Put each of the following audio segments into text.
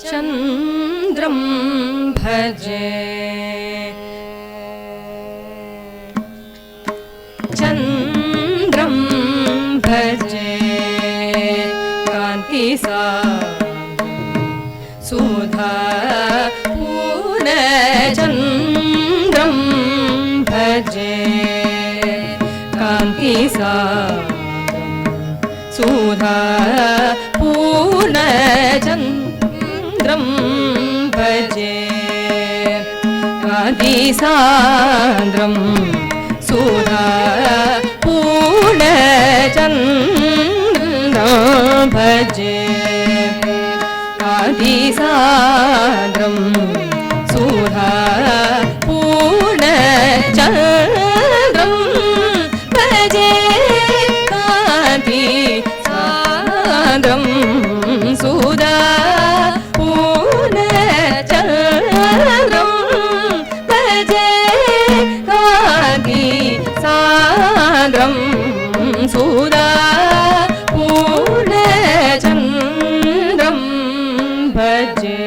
चन्द्रं भजे चन्द्रं भजे कान्तिसा सुधा पूर्णचन्द्रं भजे कान्तिसा सुधा पूर्णचन्द्रं भजे कान्तिसान्द्रं सुधा पूर्णचन्द्रं भजे कान्तिसान्द्रं सुधा पूर्णचन्द्रं भजे कान्तिसान्द्रं सुधा पूर्णचन्द्रं भजे कान्तिसान्द्रं सुधा पूर्णचन्द्रं भजे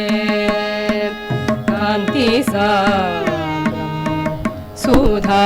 कान्तिसान्द्रं सुधा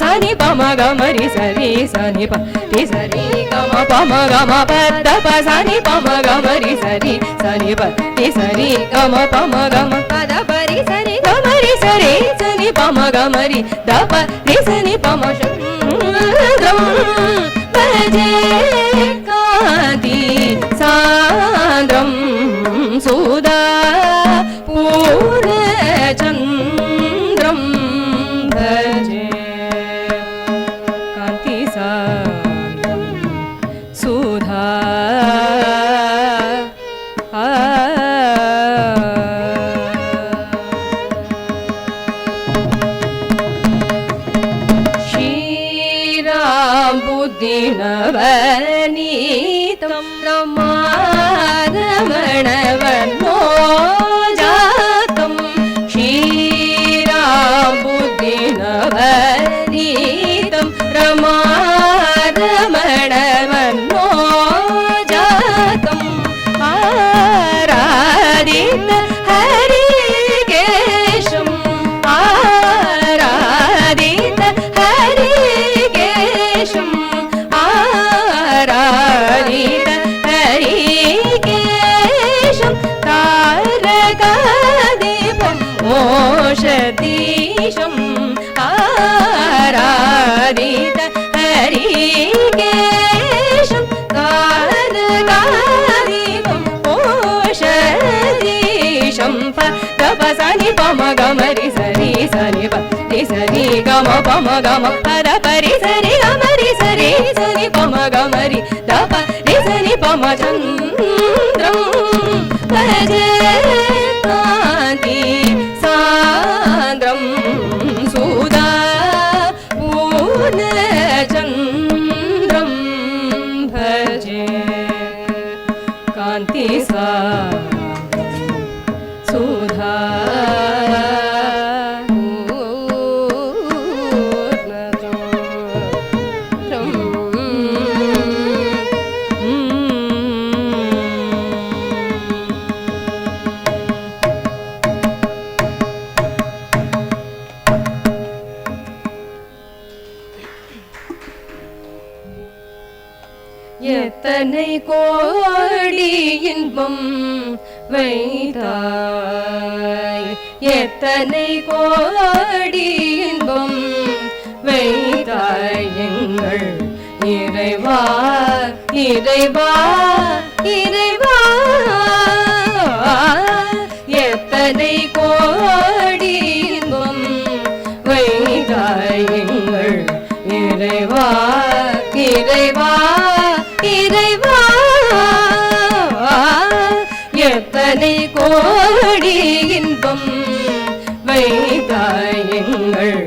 सनि पम गमरि सरि सनि प ति सरि गम पम गम पद प सनि पम गमरि सरि सनि प ति सरि गम पम गम पद परि सरि गमरि सरि सनि पम गमरि द प ति सनि पम चन्द्रं भजे कान्तिसान्द्रं सुधा पूर्णचन्द्रं भजे सुधा श्रीराम बुद्धिनवनीतं रमारमणवन्नो जातं श्रीराम बुद्धिनवनीतं रमारमणवन्नो जातं आराधित हरिकेशम् आराधित हरिकेशम् आराधित हरिकेशं तारकादीपं मोषतीशम् आराधित हरिकेशं तारकादीपं मोषतीशं पद सनि पम गमरि सरि सनि प ति सरि गम पम गम पद परि सरि गमरि सरि सनि पम गमरि द प ति सनि पम चन्द्रं भजे कान्तिसान्द्रं सुधा पूर्णचन्द्रं भजे कान्तिसान्द्रं सुधा எத்தனை கோடி இன்பம் வைத்தாய், எத்தனை கோடி இன்பம் வைத்தாய் எங்கள் இறைவா இறைவா இறைவா. எத்தனை கோடி இன்பம் வைத்தாய் எங்கள் இறைவா இறைவா இறைவா. எத்தனை கோடி இன்பம் வைத்தாய் எங்கள்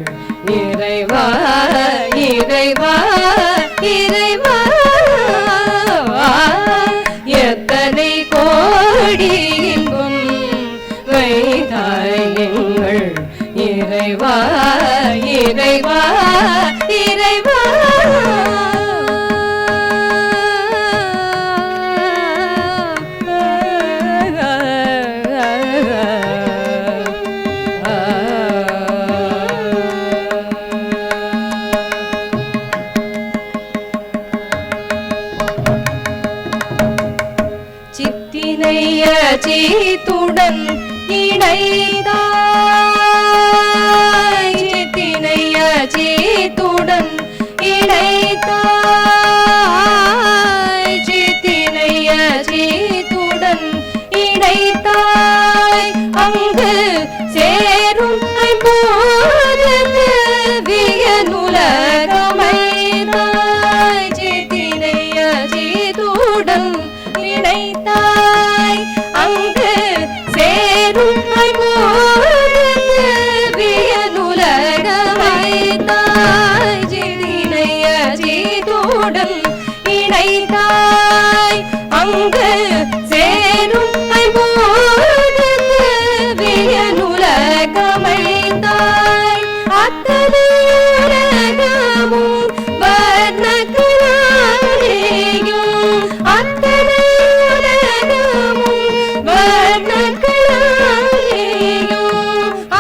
இறைவா இறைவா இறைவா. எத்தனை கோடி இன்பம் வைத்தாய் எங்கள் இறைவா இறைவா இறைவா. சித்தினைய சீத்துடன் இணைத்தாய், சித்தினைய சீத்துடன் இணைத்தாய், சித்தினைய சீத்துடன் இணைத்தாய். அங்கு சேரும் ஐம்பொரு வியனுலகமைத்தாய், சித்தினைய சீத்துடன் இணைத்தாய். அங்கு சேரும் வியனுலகமைத்தாய், சித்தினைய சீத்துடன் இணைத்தாய். அங்கு சேரும் வியனுலகமைத்தாய். அத்தனை உலகமும் வர்ணக்களாலேயும், அத்தனை உலகமும் வர்ணக்களாலேயும்,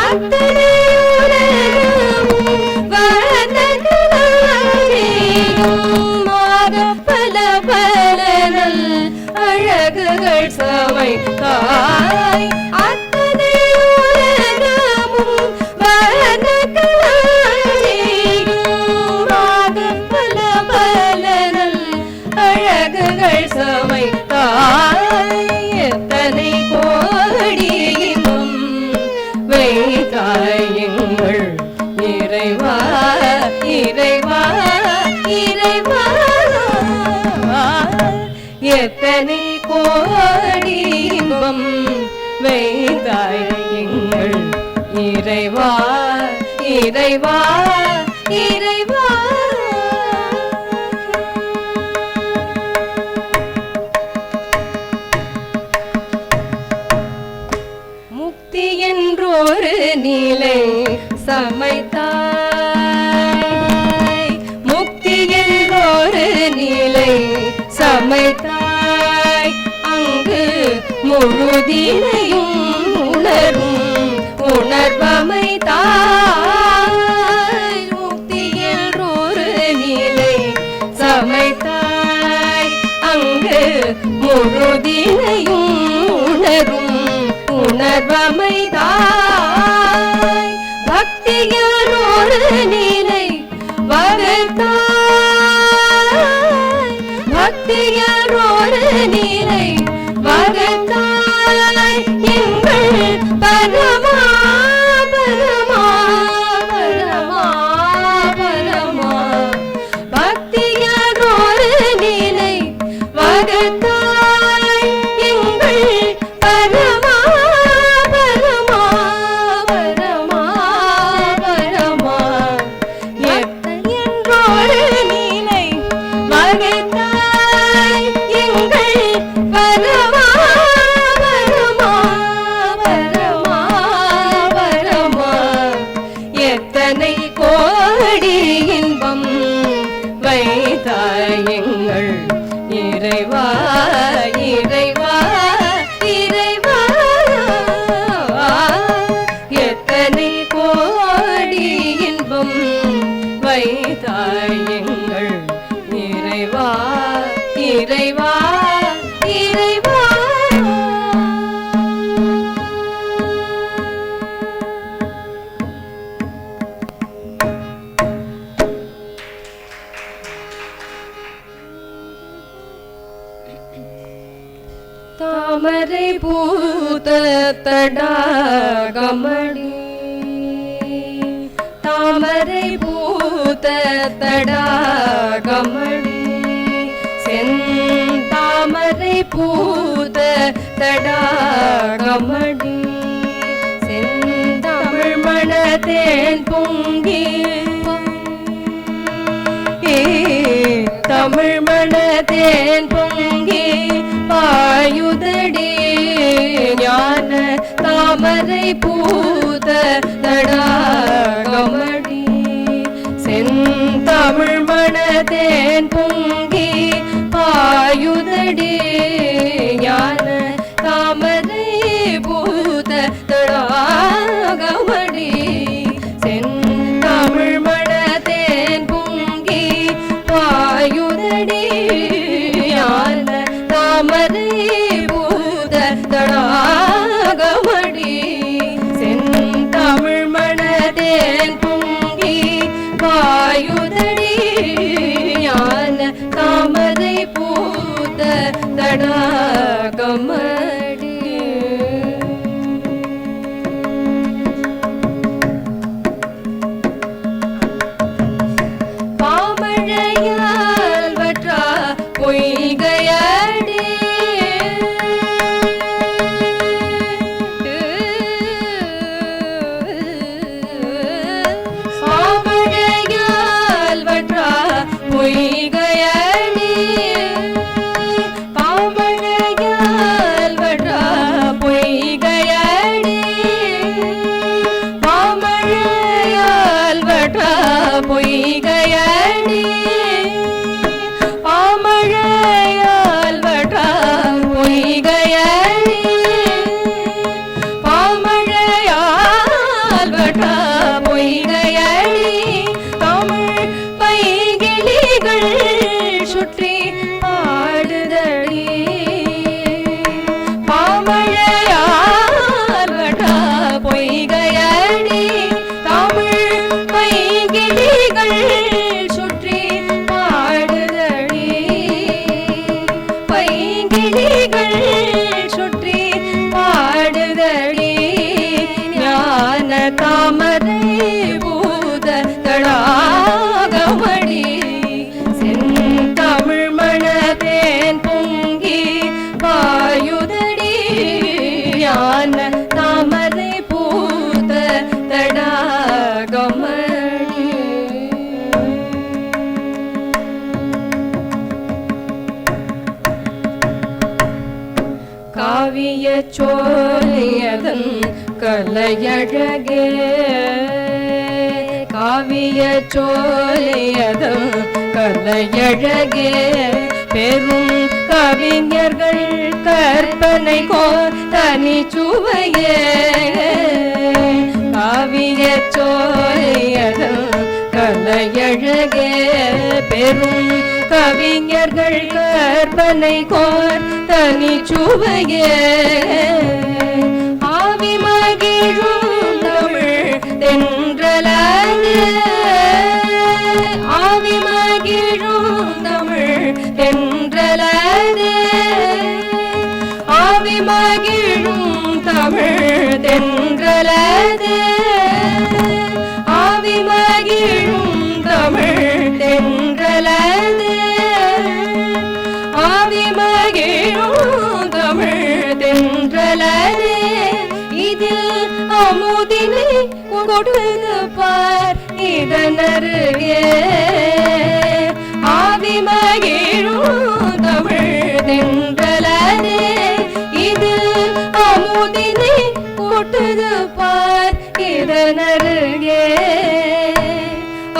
அத்தனை உலகமும் வர்ணக்களாலேயும். பல பல நல் அழகுகள் சமைத்தாய், அத்தனை உலகமும் வர்ணக்களாலேயும். பல பல நல் அழகுகள் சமைத்தாய். எத்தனை கோடி இன்பம் வைத்தாய் எங்கள் இறைவா இறைவா இறைவா. எத்தனை கோடி இன்பம் வைத்தாய் எங்கள் இறைவா இறைவா இறைவா. முக்தி என்றொரு நிலை சமைத்தாய், முக்தி என்றொரு நிலை சமைத்தாய். அங்கு முழுதினையும் உணரும் உணர்வமைத்தாய், முக்தி என்றொரு நிலை சமைத்தாய். அங்கு முழுதினையும் உணரும் உணர்வமைத்தாய். பக்தியானோடு நிலை வகுத்தாய், பக்தியானோடு நிலை வகுத்தாய். எங்கள் பரமா பரமா பரமா பரமா. பக்தியானோடு நிலை வகுத்தாய். எங்கள் பரமா பரமா பரமா பரமா. என்றோடு நிலை வகுத்தாய். எங்கள் பரமா பரமா பரமா பரமா. எத்தனை கோடி இன்பம் வைத்தாய் எங்கள் இறைவா இறைவா இறைவா. எத்தனை கோடி இன்பம் வைத்தாய் இறைவா இறைவா தாமரை பூத்த தடாகமணி தாமரை பூத்த தடாகமணி செந்தாமரை பூத்த தடாகமணி செந்தமிழ் மணத்தேன் பொங்கி தமிழ் மணத்தேன் பொங்கி பாயுதடி ஞான தாமரை பூத தடாகமடி செந்தமிழ் மணத்தேன் பொங்கி பாயுதடி ஞான தாமரை பூத தடாகமடி செந்தமிழ் மணத்தேன் பொங்கி பாயுதடி ஞான தாமரை பூத தடாகமடி செந்தமிழ் மணத்தேன் பொங்கி பாயுதடி ஞான தாமரை பூத தடாகமடி பாமழையால் வற்றா பொய்கையடி பாமழையால் வற்றா பொய்கையடி பாமழையால் வற்றா பொய்கையடி பாமழையால் வற்றா பொய்கையடி பாமழையால் வற்றா பொய்கையடி பாமழையால் வற்றா பொய்கையடி தமிழ் பைங்கிளிகள் சுற்றி பாடுதடி பாமழையால் வற்றா பொய்கையடி தமிழ் பைங்கிளிகள் சுற்றி பாடுதடி பைங்கிளிகள் சுற்றி பாடுதடி ஞான தாமரை பூத தடாகமடி செந்தமிழ் மணத்தேன் பொங்கி பாயுதடி ஞான தாமரை பூத தடாகமடி காவிய சோலையதன் கலையழகே காவிய சோலையதன் கலையழகே பெரும் கவிஞர்கள் கற்பனை தனி சுவையே காவிய சோலையதன் கலையழகே பெரும் கவிஞர்கள் கற்பனை தனி சுவையே ஆவி மகிழும் தமிழ் தென்றலானே ஆவி மகிழும் தமிழ் தென்றலானே ஆவி மகிழும் தமிழ் தென்றலானே ஆவி மகிழும் தமிழ் தென்றலானே ஆவி மகிழும் தமிழ் தென்றலானே இதில் அமுதினை கொடுத்து பார் இதனருகே ஆவி மகிழும் தமிழ் தென்றலானே இதில் அமுதினை கொடுத்து பார் இதனருகே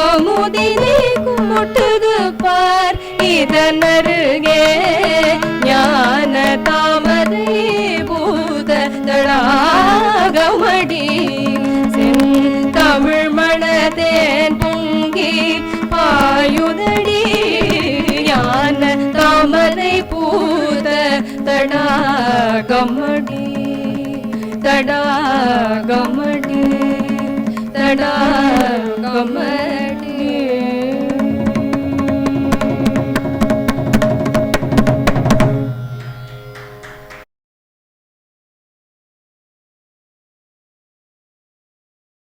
அமுதினை கொடுத்து பார் இதனருகே ஞான தாமரை பூத தடாகமடி செந்தமிழ் மணத்தேன் பொங்கி பாயுதடி ஞான தாமரை கமடி தடா கம